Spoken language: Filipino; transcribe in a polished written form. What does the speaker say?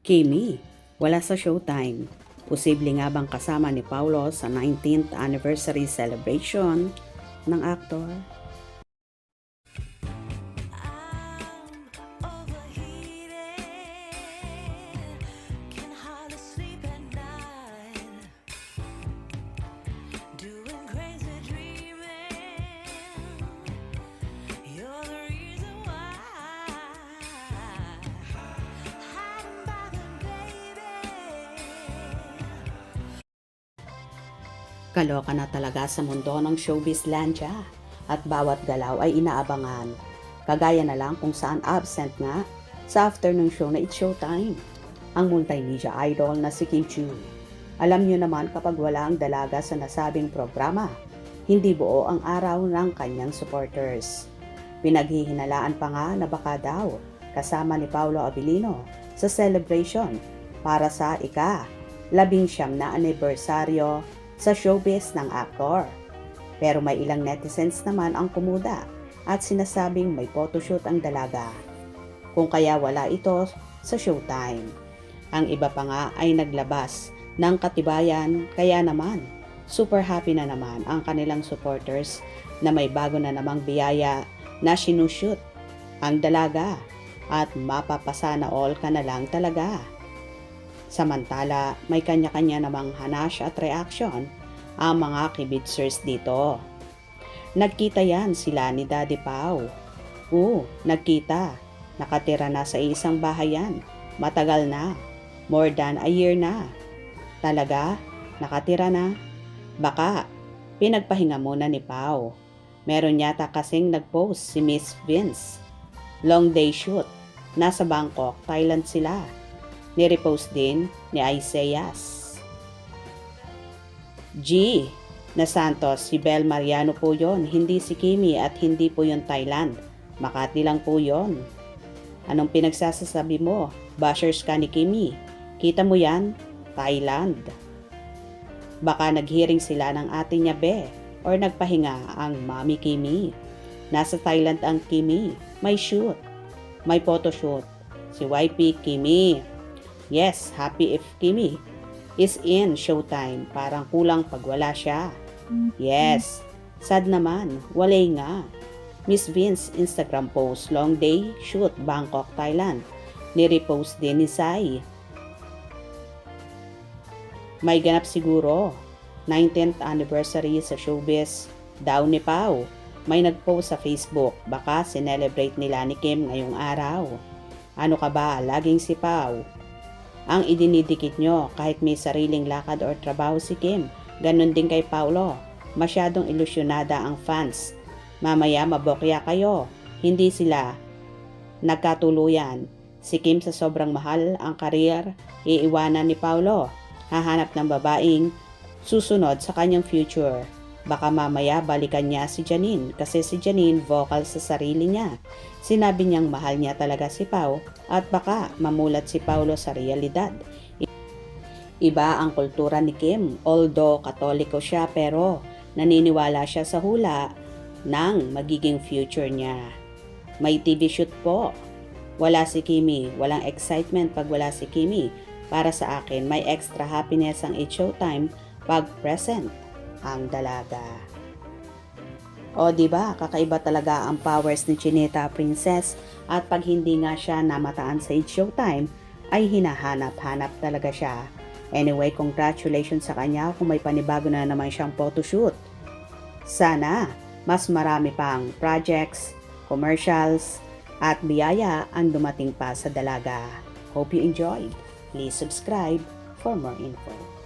Kimi, wala sa Showtime. Posible nga bang kasama ni Paulo sa 19th anniversary celebration ng aktor? Kaloka na talaga sa mundo ng showbizlandia at bawat galaw ay inaabangan. Kagaya na lang kung saan absent nga sa afternoon show na It's Showtime, ang multimedia idol na si Kim Chiu. Alam niyo naman kapag wala ang dalaga sa nasabing programa, hindi buo ang araw ng kanyang supporters. Pinaghihinalaan pa nga na baka daw kasama ni Paolo Abilino sa celebration para sa ika-19 na anibersaryo sa showbiz ng aktor. Pero may ilang netizens naman ang kumuda at sinasabing may photoshoot ang dalaga. Kung kaya wala ito sa Showtime. Ang iba pa nga ay naglabas ng katibayan, kaya naman super happy na naman ang kanilang supporters na may bago na namang biyaya na sinushoot ang dalaga at mapapasana all ka na lang talaga. Samantala, may kanya-kanya namang hanash at reaction ang mga kibidsers dito. Nagkita yan sila ni Daddy Pau. Nagkita. Nakatira na sa isang bahayan. Matagal na. More than a year na. Talaga? Nakatira na? Baka, pinagpahinga muna ni Pau. Meron yata kasing nag-post si Miss Vince. Long day shoot. Nasa Bangkok, Thailand sila. Nirepost din ni Isaias G. na Santos, si Bel Mariano po yon, hindi si Kimi at hindi po yon Thailand. Makati lang po yon. Anong pinagsasasabi mo? Bashers ka ni Kimi. Kita mo yan? Thailand. Baka naghiring sila ng ate niya Be or nagpahinga ang Mami Kimi. Nasa Thailand ang Kimi. May shoot. May photoshoot. Si YP Kimi. Yes, happy if Kimi is in Showtime. Parang kulang pag wala siya. Yes, sad naman. Walay nga. Miss Vince Instagram post, long day, shoot, Bangkok, Thailand. Nirepost din ni Sai. May ganap siguro. 19th anniversary sa showbiz daw ni Pau. May nagpost sa Facebook. Baka sinelebrate nila ni Kim ngayong araw. Ano ka ba? Laging si Pau ang idinidikit nyo kahit may sariling lakad or trabaho si Kim. Ganon din kay Paulo. Masyadong ilusyonada ang fans. Mamaya mabokya kayo. Hindi sila nagkatuluyan. Si Kim sa sobrang mahal ang karir, iiwanan ni Paulo. Hahanap ng babaeng susunod sa kanyang future. Baka mamaya balikan niya si Janine kasi si Janine vocal sa sarili niya. Sinabi niyang mahal niya talaga si Pau at baka mamulat si Paulo sa realidad. Iba ang kultura ni Kim, although katoliko siya pero naniniwala siya sa hula ng magiging future niya. May TV shoot po. Wala si Kimi, walang excitement pag wala si Kimi. Para sa akin, may extra happiness ang It's Showtime pag present ang dalaga. O diba, kakaiba talaga ang powers ni Chinita Princess at pag hindi nga siya namataan sa It's Showtime, ay hinahanap-hanap talaga siya. Anyway, congratulations sa kanya kung may panibago na naman siyang photoshoot. Sana, mas marami pang projects, commercials, at biyaya ang dumating pa sa dalaga. Hope you enjoyed. Please subscribe for more info.